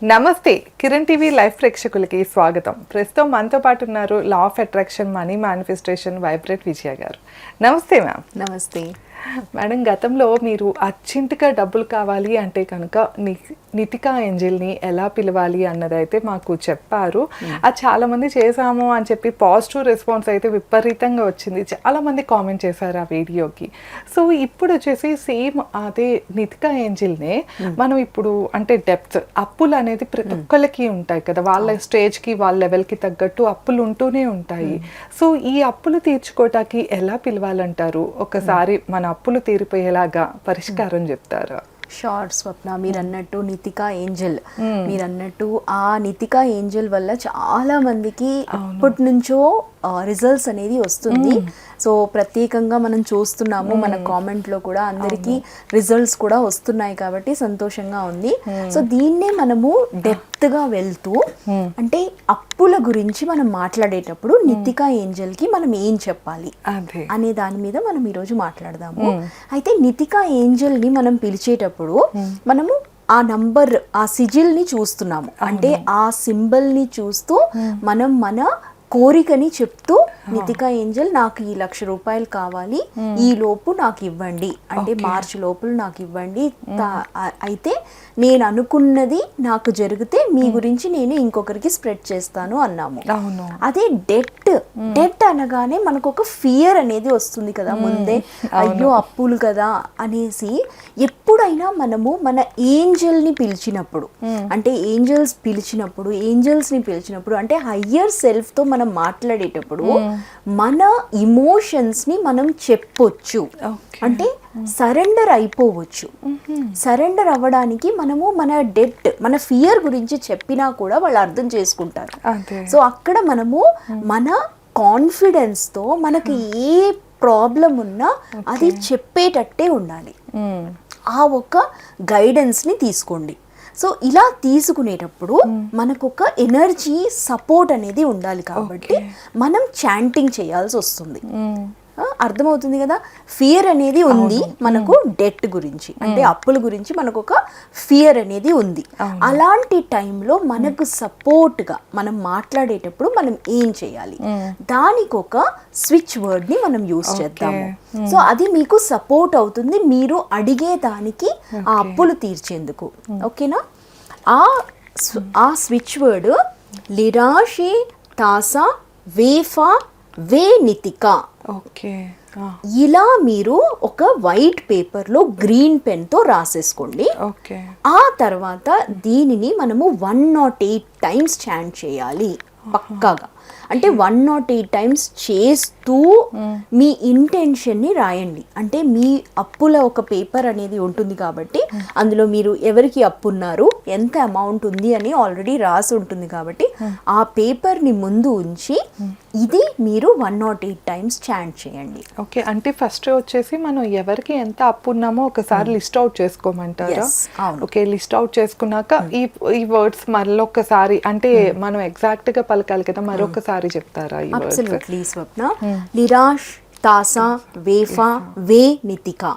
నమస్తే Kiran TV live ప్రేక్షకులకి స్వాగతం. ప్రస్తుతం మనతో పాటు ఉన్నారు law of attraction money manifestation vibrate Vijaya గారు. నమస్తే మ్యామ్. నమస్తే మేడం, గతంలో మీరు అర్జెంటుగా డబ్బులు కావాలి అంటే కనుక నితికా ఏంజల్ని ఎలా పిలవాలి అన్నది అయితే మాకు చెప్పారు. అది చాలామంది చేశాము అని చెప్పి పాజిటివ్ రెస్పాన్స్ అయితే విపరీతంగా వచ్చింది. చాలామంది కామెంట్ చేశారు ఆ వీడియోకి. సో ఇప్పుడు వచ్చేసి సేమ్ అదే నితికా ఏంజల్నే మనం ఇప్పుడు అంటే డెప్త్ అప్పులు అనేది ప్రతి ఒక్కరికి ఉంటాయి కదా, వాళ్ళ స్టేజ్కి వాళ్ళ లెవెల్కి తగ్గట్టు అప్పులు ఉంటూనే ఉంటాయి. సో ఈ అప్పులు తీర్చుకోవటానికి ఎలా పిలవాలంటారు? ఒకసారి మన అప్పులు తీరిపోయేలాగా పరిష్కారం చెప్తారా? షార్ట్ స్వప్న, మీరు అన్నట్టు నితికా ఏంజల్, మీరు అన్నట్టు ఆ నితికా ఏంజల్ వల్ల చాలా మందికి ఇప్పటి నుంచో రిజల్ట్స్ అనేది వస్తుంది. సో ప్రత్యేకంగా మనం చూస్తున్నాము, మన కామెంట్లో కూడా అందరికీ రిజల్ట్స్ కూడా వస్తున్నాయి కాబట్టి సంతోషంగా ఉంది. సో దీన్నే మనము డెప్త్గా వెళ్తూ అంటే అప్పుల గురించి మనం మాట్లాడేటప్పుడు నితికా ఏంజల్కి మనం ఏం చెప్పాలి అనే దాని మీద మనం ఈరోజు మాట్లాడదాము. అయితే నితికా ఏంజల్ని మనం పిలిచేటప్పుడు మనము ఆ నంబర్, ఆ సిజిల్ని చూస్తున్నాము, అంటే ఆ సింబల్ని చూస్తూ మనం మన కోరికని చెప్తూ నితికా ఏంజల్ నాకు ఈ 1,00,000 రూపాయలు కావాలి, ఈ లోపు నాకు ఇవ్వండి, అంటే మార్చి లోపల నాకు ఇవ్వండి, అయితే నేను అనుకున్నది నాకు జరిగితే మీ గురించి నేను ఇంకొకరికి స్ప్రెడ్ చేస్తాను అన్నాము. అదే డెట్ అనగానే మనకు ఒక ఫియర్ అనేది వస్తుంది కదా ముందే, అయ్యో అప్పులు కదా అనేసి. ఎప్పుడైనా మనము మన ఏంజల్ని పిలిచినప్పుడు, అంటే ఏంజల్స్ని పిలిచినప్పుడు అంటే హయ్యర్ సెల్ఫ్తో మనం మాట్లాడేటప్పుడు మన ఇమోషన్స్ ని మనం చెప్పొచ్చు, అంటే సరెండర్ అయిపోవచ్చు. సరెండర్ అవ్వడానికి మనము మన డెట్, మన ఫియర్ గురించి చెప్పినా కూడా వాళ్ళు అర్థం చేసుకుంటారు. సో అక్కడ మనము మన కాన్ఫిడెన్స్తో మనకి ఏ ప్రాబ్లం ఉన్నా అది చెప్పేటట్టే ఉండాలి. ఆ ఒక గైడెన్స్ని తీసుకోండి. సో ఇలా తీసుకునేటప్పుడు మనకు ఒక ఎనర్జీ సపోర్ట్ అనేది ఉండాలి కాబట్టి మనం చాంటింగ్ చేయాల్సి వస్తుంది. అర్థమవుతుంది కదా, ఫియర్ అనేది ఉంది మనకు డెట్ గురించి, అంటే అప్పుల గురించి మనకు ఒక ఫియర్ అనేది ఉంది. అలాంటి టైంలో మనకు సపోర్ట్గా మనం మాట్లాడేటప్పుడు మనం ఏం చేయాలి, దానికి ఒక స్విచ్ వర్డ్ని మనం యూజ్ చేద్దాము. సో అది మీకు సపోర్ట్ అవుతుంది మీరు అడిగే దానికి, ఆ అప్పులు తీర్చేందుకు. ఓకేనా? ఆ స్విచ్ వర్డ్ లిరాషే తాసా వేఫా వే నితికా. ఇలా మీరు ఒక వైట్ పేపర్లో గ్రీన్ పెన్తో రాసేసుకోండి. ఆ తర్వాత దీనిని మనము 108 టైమ్స్ చాంట్ చేయాలి పక్కాగా. అంటే 108 టైమ్స్ చేస్తూ మీ ఇంటెన్షన్ని రాయండి. అంటే మీ అప్పుల ఒక పేపర్ అనేది ఉంటుంది కాబట్టి అందులో మీరు ఎవరికి అప్పు ఉన్నారు, ఎంత అమౌంట్ ఉంది అని ఆల్రెడీ రాసి ఉంటుంది కాబట్టి ఆ పేపర్ని ముందు ఉంచి ఇది మీరు 108 టైమ్స్ చాంట్ చేయండి. ఓకే, అంటే ఫస్ట్ వచ్చేసి మనం ఎవరికి ఎంత అప్పు ఉన్నామో ఒకసారి లిస్ట్ అవుట్ చేసుకోమంటారా? ఓకే, లిస్ట్ అవుట్ చేసుకున్నాక ఈ వర్డ్స్ మరొకసారి, అంటే మనం ఎగ్జాక్ట్ గా పలకాలి కదా, మరొకసారి చెప్తారా? అబ్సల్యూట్లీ స్వప్న. నిరాష్ తాసా వేఫా వే నితికా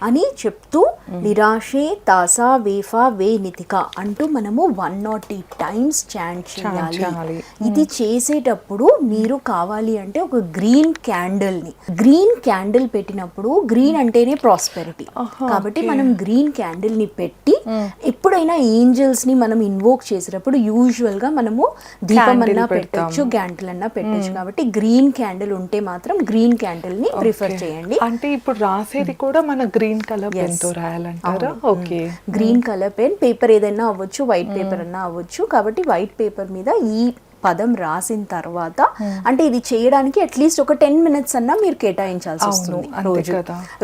అని చెప్తూ నిరాశే తాసా వేఫా వే నితికా అంటూ మనము 108 టైమ్స్ చాంట్ చేయాలి. ఇది చేసేటప్పుడు మీరు కావాలి అంటే ఒక గ్రీన్ క్యాండిల్ పెట్టినప్పుడు, గ్రీన్ అంటేనే ప్రాస్పెరిటీ కాబట్టి మనం గ్రీన్ క్యాండిల్ ని పెట్టి ఎప్పుడైనా ఏంజల్స్ ని మనం ఇన్వోక్ చేసేటప్పుడు యూజువల్ గా మనము దీపం అన్నా పెట్టచ్చు, క్యాండిల్ అన్నా పెట్టచ్చు. కాబట్టి గ్రీన్ క్యాండిల్ ఉంటే మాత్రం గ్రీన్ క్యాండిల్ ని ప్రిఫర్ చేయండి. అంటే ఇప్పుడు రాసేది కూడా మన గ్రీన్ కలర్ పెన్ తో రాయాలంటారా? Okay, green colour pen, paper ఏదైనా అవ్వచ్చు, వైట్ పేపర్ అన్నా అవ్వచ్చు. కాబట్టి వైట్ పేపర్ మీద ఈ పదం రాసిన తర్వాత, అంటే ఇది చేయడానికి అట్లీస్ట్ ఒక 10 minutes అన్నా మీరు కేటాయించాల్సి వస్తుంది.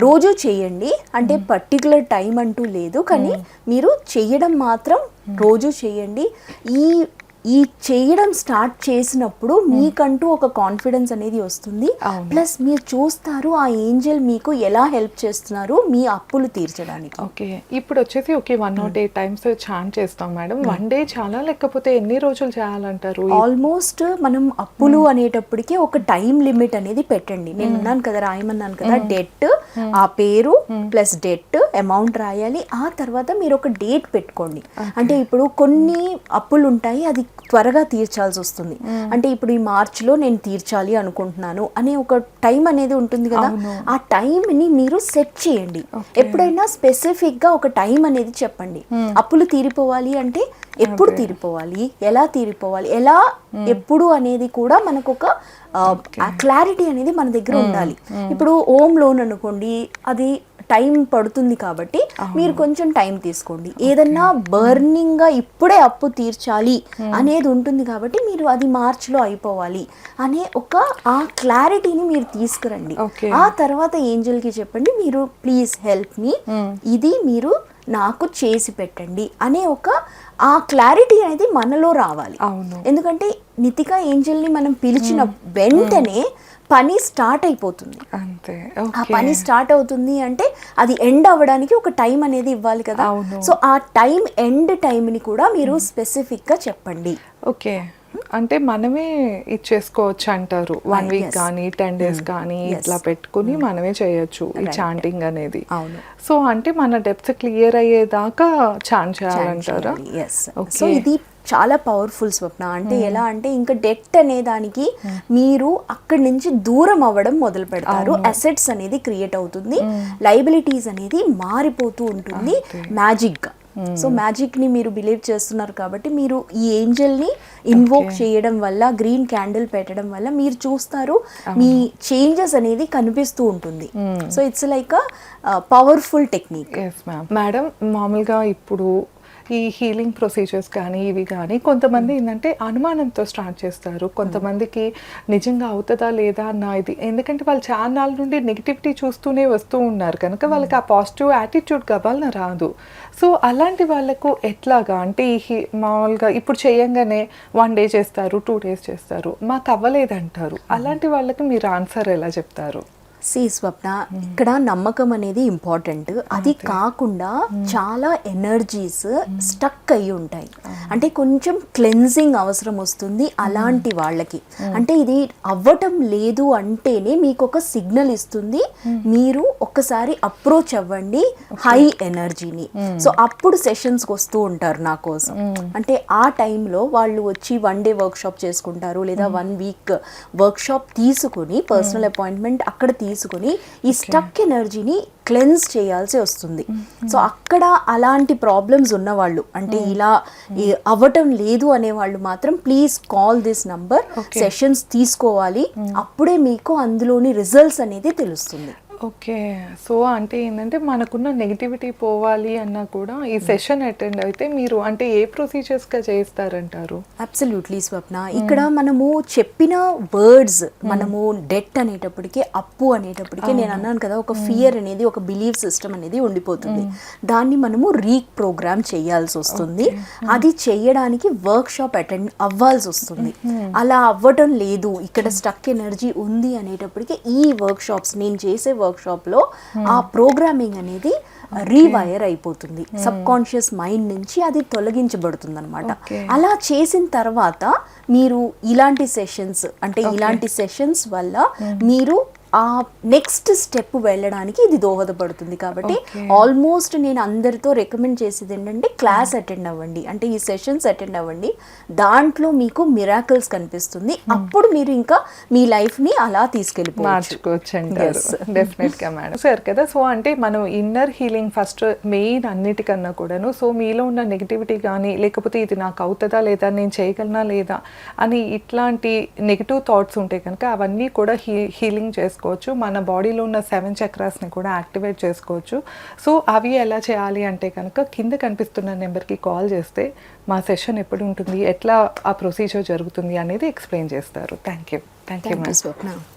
రోజు చేయండి, అంటే పర్టికులర్ టైం అంటూ లేదు, కానీ మీరు చేయడం మాత్రం రోజు చేయండి. ఈ ఈ చేయడం స్టార్ట్ చేసినప్పుడు మీకంటూ ఒక కాన్ఫిడెన్స్ అనేది వస్తుంది. అవును. ప్లస్ మీరు చూస్తారు ఆ ఏంజల్ మీకు ఎలా హెల్ప్ చేస్తున్నారు మీ అప్పులు తీర్చడానికి. ఓకే, ఇప్పుడు వచ్చేసి ఓకే 108 టైమ్స్ చాంట్ చేస్తాం మేడం. వన్ డే చాలా, లేకపోతే ఎన్ని రోజులు చేయాలంటారు? ఆల్మోస్ట్ మనం అప్పులు అనేటప్పటికి ఒక టైం లిమిట్ అనేది పెట్టండి. నేను అన్నాను కదా, రాయమన్నాను కదా, డెట్ ఆ పేరు ప్లస్ డెట్ అమౌంట్ రాయాలి. ఆ తర్వాత మీరు ఒక డేట్ పెట్టుకోండి. అంటే ఇప్పుడు కొన్ని అప్పులు ఉంటాయి, అది త్వరగా తీర్చాల్సి వస్తుంది. అంటే ఇప్పుడు ఈ మార్చిలో నేను తీర్చాలి అనుకుంటున్నాను అనే ఒక టైం అనేది ఉంటుంది కదా, ఆ టైంని మీరు సెట్ చేయండి. ఎప్పుడైనా స్పెసిఫిక్ గా ఒక టైం అనేది చెప్పండి. అప్పులు తీరిపోవాలి అంటే ఎప్పుడు తీరిపోవాలి, ఎలా తీరిపోవాలి, ఎలా ఎప్పుడు అనేది కూడా మనకు ఒక క్లారిటీ అనేది మన దగ్గర ఉండాలి. ఇప్పుడు హోమ్ లోన్ అనుకోండి, అది టైం పడుతుంది కాబట్టి మీరు కొంచెం టైం తీసుకోండి. ఏదన్నా బర్నింగ్ గా ఇప్పుడే అప్పు తీర్చాలి అనేది ఉంటుంది కాబట్టి మీరు అది మార్చిలో అయిపోవాలి అనే ఒక ఆ క్లారిటీని మీరు తీసుకురండి. ఆ తర్వాత ఏంజల్ కి చెప్పండి, మీరు ప్లీజ్ హెల్ప్ మీ, ఇది మీరు నాకు చేసి పెట్టండి అనే ఒక ఆ క్లారిటీ అనేది మనలో రావాలి. ఎందుకంటే నితికా ఏంజల్ని మనం పిలిచిన వెంటనే పని స్టార్ట్ అయిపోతుంది. అంతే, ఆ పని స్టార్ట్ అవుతుంది అంటే అది ఎండ్ అవ్వడానికి ఒక టైం అనేది ఇవ్వాలి కదా. సో ఆ టైం ఎండ్ టైంని కూడా మీరు స్పెసిఫిక్గా చెప్పండి. ఓకే, అంటే మనమే ఇచ్చేసుకోవచ్చు అంటారు. 1 వీక్ కానీ 10 days కానీ ఇట్లా పెట్టుకుని మనమే చేయొచ్చు ఈ చాంటింగ్ అనేది. అవును. సో అంటే మన డెప్త్ క్లియర్ అయ్యేదాకా చాంట్ చేయాలంటారా? సో ఇది చాలా పవర్ఫుల్ స్వప్న. అంటే ఎలా అంటే ఇంకా డెట్ అనే దానికి మీరు అక్కడి నుంచి దూరం అవ్వడం మొదలు పెడతారు. అసెట్స్ అనేది క్రియేట్ అవుతుంది, లైబిలిటీస్ అనేది మారిపోతూ ఉంటుంది మ్యాజిక్ గా. సో మ్యాజిక్ ని మీరు బిలీవ్ చేస్తున్నారు కాబట్టి మీరు ఈ ఏంజల్ ని ఇన్వోక్ చేయడం వల్ల, గ్రీన్ క్యాండిల్ పెట్టడం వల్ల మీరు చూస్తారు మీ చేంజెస్ అనేది కనిపిస్తూ ఉంటుంది. So it's like powerful technique. Madam, మామూలుగా ఇప్పుడు ఈ హీలింగ్ ప్రొసీజర్స్ కానీ ఇవి కానీ కొంతమంది ఏంటంటే అనుమానంతో స్టార్ట్ చేస్తారు. కొంతమందికి నిజంగా అవుతుందా లేదా అన్న ఇది, ఎందుకంటే వాళ్ళు చాలా నాళ్ళ నుండి నెగిటివిటీ చూస్తూనే వస్తూ ఉన్నారు కనుక వాళ్ళకి ఆ పాజిటివ్ యాటిట్యూడ్ కావాలని రాదు. సో అలాంటి వాళ్ళకు ఎట్లాగా అంటే ఈ మామూలుగా ఇప్పుడు చేయంగానే 1 day చేస్తారు, 2 days చేస్తారు, మాకు అవ్వలేదంటారు. అలాంటి వాళ్ళకి మీరు ఆన్సర్ ఎలా చెప్తారు? స్వప్న, ఇక్కడ నమ్మకం అనేది ఇంపార్టెంట్. అది కాకుండా చాలా ఎనర్జీస్ స్టక్ అయ్యి ఉంటాయి. అంటే కొంచెం క్లెన్జింగ్ అవసరం వస్తుంది అలాంటి వాళ్ళకి. అంటే ఇది అవ్వటం లేదు అంటేనే మీకు ఒక సిగ్నల్ ఇస్తుంది, మీరు ఒక్కసారి అప్రోచ్ అవ్వండి హై ఎనర్జీని. సో అప్పుడు సెషన్స్కి వస్తూ ఉంటారు నా కోసం. అంటే ఆ టైంలో వాళ్ళు వచ్చి 1 day వర్క్షాప్ చేసుకుంటారు, లేదా 1 week వర్క్షాప్ తీసుకుని పర్సనల్ అపాయింట్మెంట్ అక్కడ తీసుకుని ఈ స్టక్ ఎనర్జీని క్లెన్స్ చేయాల్సి వస్తుంది. సో అక్కడ అలాంటి ప్రాబ్లమ్స్ ఉన్నవాళ్ళు, అంటే ఇలా అవ్వటం లేదు అనేవాళ్ళు మాత్రం please call this number, sessions తీసుకోవాలి. అప్పుడే మీకు అందులోని రిజల్ట్స్ అనేది తెలుస్తుంది. ఓకే, సో అంటే ఏంటంటే మనకున్న నెగిటివిటీ పోవాలి అన్నా కూడా ఈ సెషన్ అటెండ్ అయితే మీరు అంటే ఏ ప్రొసీజర్స్గా చేయిస్తారంటారు? అబ్సల్యూట్లీ స్వప్న. ఇక్కడ మనము చెప్పిన వర్డ్స్, మనము డెట్ అనేటప్పటికీ, అప్పు అనేటప్పటికీ నేను అన్నాను కదా, ఒక ఫియర్ అనేది, ఒక బిలీఫ్ సిస్టమ్ అనేది ఉండిపోతుంది. దాన్ని మనము రీప్రోగ్రామ్ చేయాల్సి వస్తుంది. అది చేయడానికి వర్క్ షాప్ అటెండ్ అవ్వాల్సి వస్తుంది. అలా అవ్వటం లేదు, ఇక్కడ స్టక్ ఎనర్జీ ఉంది అనేటప్పటికీ ఈ వర్క్ షాప్స్, నేను చేసే వర్క్ షాప్ లో ఆ ప్రోగ్రామింగ్ అనేది రీవైర్ అయిపోతుంది. సబ్ కాన్షియస్ మైండ్ నుంచి అది తొలగించబడుతుంది అనమాట. అలా చేసిన తర్వాత మీరు ఇలాంటి సెషన్స్, అంటే ఇలాంటి సెషన్స్ వల్ల మీరు ఆ నెక్స్ట్ స్టెప్ వెళ్ళడానికి ఇది దోహదపడుతుంది. కాబట్టి ఆల్మోస్ట్ నేను అందరితో రికమెండ్ చేసేది ఏంటంటే క్లాస్ అటెండ్ అవ్వండి, అంటే ఈ సెషన్స్ అటెండ్ అవ్వండి. దాంట్లో మీకు మిరాకిల్స్ కనిపిస్తుంది. అప్పుడు మీరు ఇంకా మీ లైఫ్ ని అలా తీసుకెళ్ళిపోవచ్చు అంటారు. డెఫినెట్గా మేడం. సార్ కదా, సో అంటే మనం ఇన్నర్ హీలింగ్ ఫస్ట్ మెయిన్ అన్నిటికన్నా కూడాను. సో మీలో ఉన్న నెగిటివిటీ కానీ, లేకపోతే ఇది నాకు అవుతుందా లేదా, నేను చేయగలనా లేదా అని ఇట్లాంటి నెగిటివ్ థాట్స్ ఉంటాయి కనుక అవన్నీ కూడా హీలింగ్ చేసుకోవచ్చు. మన బాడీలో ఉన్న 7 చక్రాస్ని కూడా యాక్టివేట్ చేసుకోవచ్చు. సో అవి ఎలా చేయాలి అంటే కనుక కింద కనిపిస్తున్న నెంబర్కి కాల్ చేస్తే మా సెషన్ ఎప్పుడు ఉంటుంది, ఎట్లా ఆ ప్రొసీజర్ జరుగుతుంది అనేది ఎక్స్ప్లెయిన్ చేస్తారు. Thank you. Thank you.